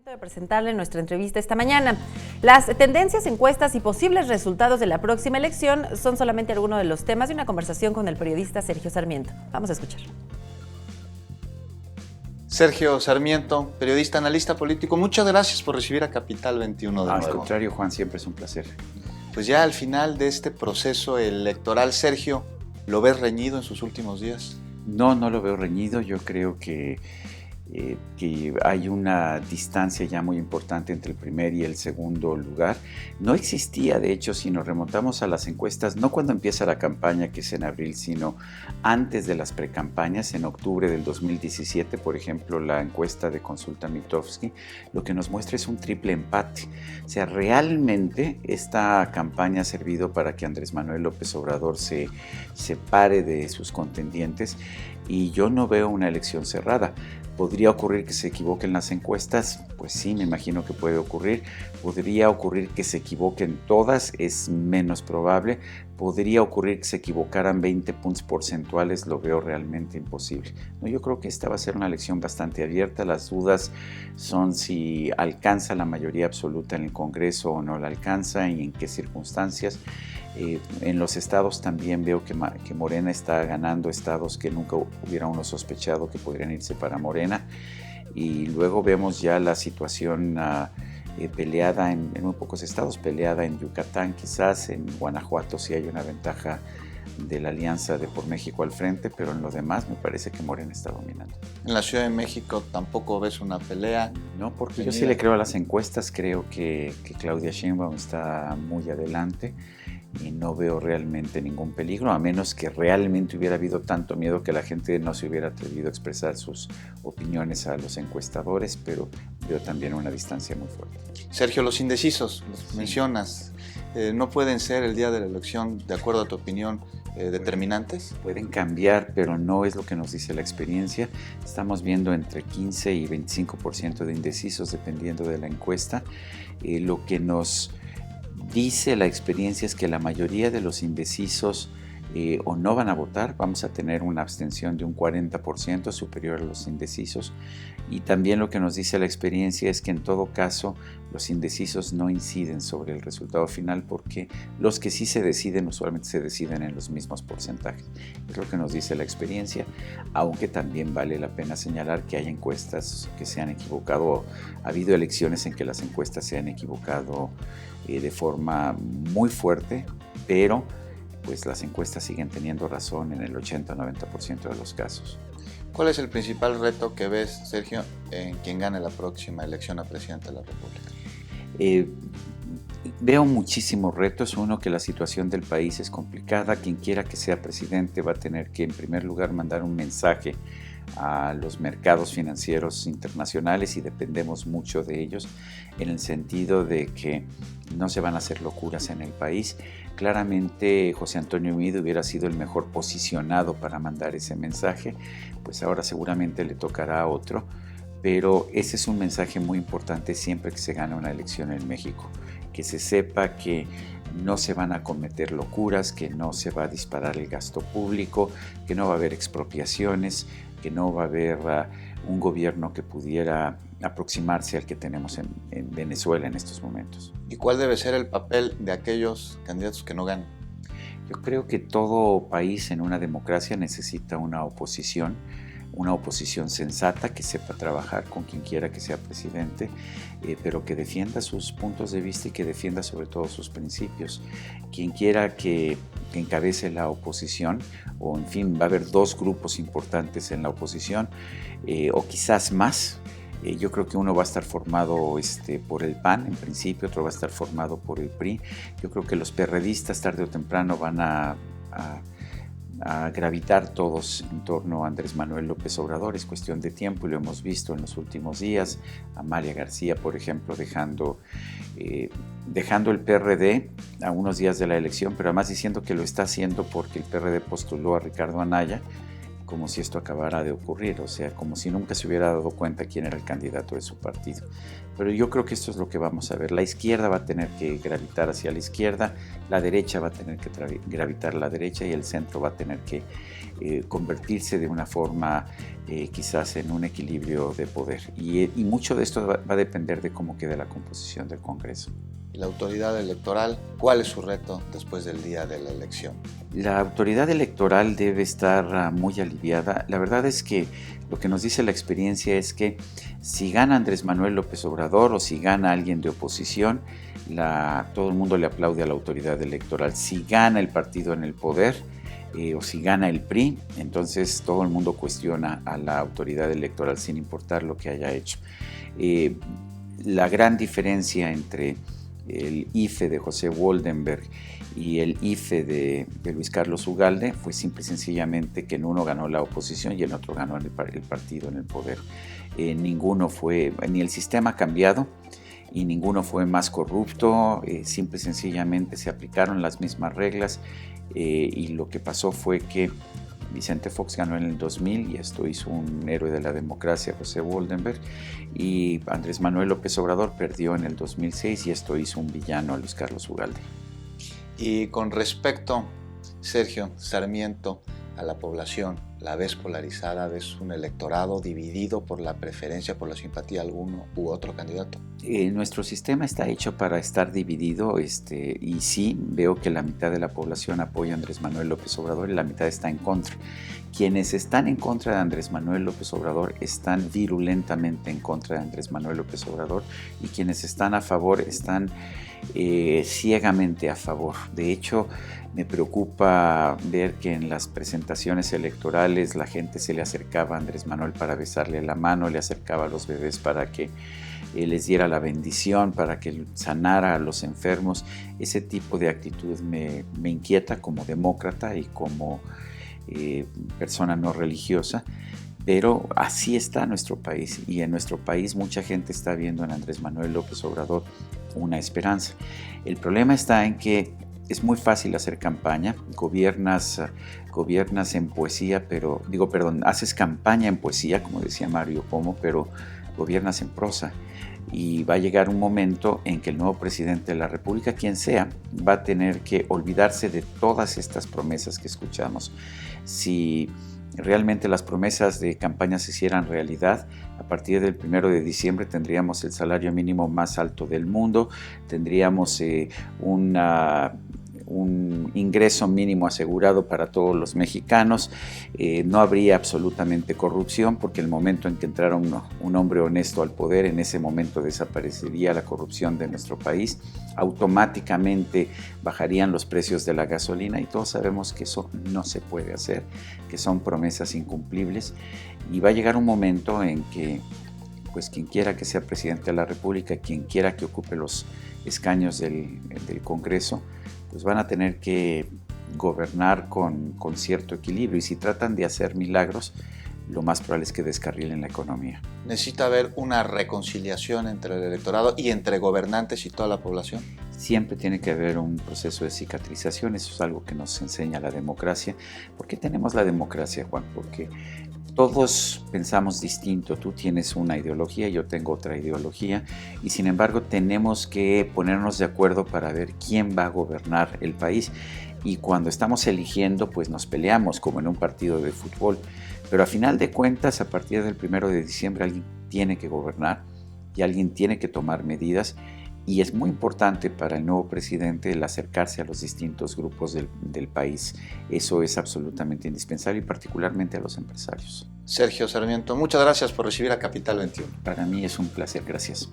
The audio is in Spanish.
De presentarle nuestra entrevista esta mañana. Las tendencias, encuestas y posibles resultados de la próxima elección son solamente algunos de los temas de una conversación con el periodista Sergio Sarmiento. Vamos a escuchar. Sergio Sarmiento, periodista, analista político, muchas gracias por recibir a Capital 21 de nuevo. Al contrario, Juan, siempre es un placer. Pues ya al final de este proceso electoral, Sergio, ¿lo ves reñido en sus últimos días? No lo veo reñido. Yo creo que hay una distancia ya muy importante entre el primer y el segundo lugar. No existía, de hecho, si nos remontamos a las encuestas, no cuando empieza la campaña, que es en abril, sino antes de las precampañas, en octubre del 2017, por ejemplo, la encuesta de Consulta Mitofsky, lo que nos muestra es un triple empate. O sea, realmente esta campaña ha servido para que Andrés Manuel López Obrador se separe de sus contendientes, y yo no veo una elección cerrada. ¿Podría ocurrir que se equivoquen las encuestas? Pues sí, me imagino que puede ocurrir. ¿Podría ocurrir que se equivoquen todas? Es menos probable. ¿Podría ocurrir que se equivocaran 20 puntos porcentuales? Lo veo realmente imposible. No, yo creo que esta va a ser una elección bastante abierta. Las dudas son si alcanza la mayoría absoluta en el Congreso o no la alcanza y en qué circunstancias. En los estados también veo que Morena está ganando estados que nunca hubiera uno sospechado que podrían irse para Morena, y luego vemos ya la situación peleada en muy pocos estados, peleada en Yucatán, quizás en Guanajuato sí hay una ventaja de la alianza de Por México al frente, pero en lo demás me parece que Morena está dominando. En la Ciudad de México tampoco ves una pelea. No, porque yo sí le creo a las encuestas. Creo que Claudia Sheinbaum está muy adelante y no veo realmente ningún peligro, a menos que realmente hubiera habido tanto miedo que la gente no se hubiera atrevido a expresar sus opiniones a los encuestadores, pero veo también una distancia muy fuerte. Sergio, los indecisos, los mencionas, ¿no pueden ser el día de la elección, de acuerdo a tu opinión, determinantes? Pueden cambiar, pero no es lo que nos dice la experiencia. Estamos viendo entre 15 y 25% de indecisos dependiendo de la encuesta. Lo que nos dice la experiencia es que la mayoría de los indecisos o no van a votar. Vamos a tener una abstención de un 40% superior a los indecisos, y también lo que nos dice la experiencia es que en todo caso los indecisos no inciden sobre el resultado final, porque los que sí se deciden usualmente se deciden en los mismos porcentajes. Es lo que nos dice la experiencia, aunque también vale la pena señalar que hay encuestas que se han equivocado. Ha habido elecciones en que las encuestas se han equivocado de forma muy fuerte, pero pues las encuestas siguen teniendo razón en el 80-90% de los casos. ¿Cuál es el principal reto que ves, Sergio, en quien gane la próxima elección a presidente de la República? Veo muchísimos retos. Uno, que la situación del país es complicada. Quien quiera que sea presidente va a tener que, en primer lugar, mandar un mensaje a los mercados financieros internacionales, y dependemos mucho de ellos, en el sentido de que no se van a hacer locuras en el país. Claramente José Antonio Meade hubiera sido el mejor posicionado para mandar ese mensaje, pues ahora seguramente le tocará a otro, pero ese es un mensaje muy importante siempre que se gana una elección en México, que se sepa que no se van a cometer locuras, que no se va a disparar el gasto público, que no va a haber expropiaciones, que no va a haber un gobierno que pudiera aproximarse al que tenemos en Venezuela en estos momentos. ¿Y cuál debe ser el papel de aquellos candidatos que no ganan? Yo creo que todo país en una democracia necesita una oposición sensata, que sepa trabajar con quien quiera que sea presidente, pero que defienda sus puntos de vista y que defienda sobre todo sus principios. Quien quiera que encabece la oposición, o en fin, va a haber dos grupos importantes en la oposición, o quizás más. Yo creo que uno va a estar formado por el PAN en principio, otro va a estar formado por el PRI. Yo creo que los perredistas tarde o temprano van a gravitar todos en torno a Andrés Manuel López Obrador. Es cuestión de tiempo y lo hemos visto en los últimos días. Amalia García, por ejemplo, dejando el PRD a unos días de la elección, pero además diciendo que lo está haciendo porque el PRD postuló a Ricardo Anaya, como si esto acabara de ocurrir, o sea, como si nunca se hubiera dado cuenta quién era el candidato de su partido. Pero yo creo que esto es lo que vamos a ver. La izquierda va a tener que gravitar hacia la izquierda, la derecha va a tener que gravitar a la derecha y el centro va a tener que convertirse de una forma quizás en un equilibrio de poder. Y mucho de esto va a depender de cómo quede la composición del Congreso. La autoridad electoral, ¿cuál es su reto después del día de la elección? La autoridad electoral debe estar muy aliviada. La verdad es que lo que nos dice la experiencia es que si gana Andrés Manuel López Obrador o si gana alguien de oposición, todo el mundo le aplaude a la autoridad electoral. Si gana el partido en el poder o si gana el PRI, entonces todo el mundo cuestiona a la autoridad electoral sin importar lo que haya hecho. La gran diferencia entre el IFE de José Woldenberg y el IFE de Luis Carlos Ugalde fue simple y sencillamente que en uno ganó la oposición y en otro ganó el partido en el poder. Ninguno fue, ni el sistema ha cambiado y ninguno fue más corrupto, simple y sencillamente se aplicaron las mismas reglas y lo que pasó fue que Vicente Fox ganó en el 2000 y esto hizo un héroe de la democracia, José Woldenberg, y Andrés Manuel López Obrador perdió en el 2006 y esto hizo un villano a Luis Carlos Ugalde. Y con respecto, Sergio Sarmiento, a la población, ¿la ves polarizada? ¿Ves un electorado dividido por la preferencia, por la simpatía a alguno u otro candidato? Nuestro sistema está hecho para estar dividido y sí, veo que la mitad de la población apoya a Andrés Manuel López Obrador y la mitad está en contra. Quienes están en contra de Andrés Manuel López Obrador están virulentamente en contra de Andrés Manuel López Obrador y quienes están a favor están ciegamente a favor. De hecho, me preocupa ver que en las presentaciones electorales la gente se le acercaba a Andrés Manuel para besarle la mano, le acercaba a los bebés para que les diera la bendición, para que sanara a los enfermos. Ese tipo de actitud me inquieta como demócrata y como persona no religiosa. Pero así está nuestro país y en nuestro país mucha gente está viendo en Andrés Manuel López Obrador una esperanza. El problema está en que es muy fácil hacer campaña, gobiernas en poesía, haces campaña en poesía, como decía Mario Cuomo, pero gobiernas en prosa. Y va a llegar un momento en que el nuevo presidente de la República, quien sea, va a tener que olvidarse de todas estas promesas que escuchamos. Si realmente las promesas de campaña se hicieran realidad, a partir del 1 de diciembre tendríamos el salario mínimo más alto del mundo, tendríamos un ingreso mínimo asegurado para todos los mexicanos, no habría absolutamente corrupción porque el momento en que entrara un hombre honesto al poder, en ese momento desaparecería la corrupción de nuestro país, automáticamente bajarían los precios de la gasolina y todos sabemos que eso no se puede hacer, que son promesas incumplibles y va a llegar un momento en que pues quien quiera que sea presidente de la República, quien quiera que ocupe los escaños del Congreso, pues van a tener que gobernar con cierto equilibrio y si tratan de hacer milagros, lo más probable es que descarrilen la economía. ¿Necesita haber una reconciliación entre el electorado y entre gobernantes y toda la población? Siempre tiene que haber un proceso de cicatrización, eso es algo que nos enseña la democracia. ¿Por qué tenemos la democracia, Juan? Porque todos pensamos distinto, tú tienes una ideología, yo tengo otra ideología y sin embargo tenemos que ponernos de acuerdo para ver quién va a gobernar el país y cuando estamos eligiendo pues nos peleamos como en un partido de fútbol, pero a final de cuentas a partir del 1 de diciembre alguien tiene que gobernar y alguien tiene que tomar medidas. Y es muy importante para el nuevo presidente el acercarse a los distintos grupos del país. Eso es absolutamente indispensable y particularmente a los empresarios. Sergio Sarmiento, muchas gracias por recibir a Capital 21. Para mí es un placer, gracias.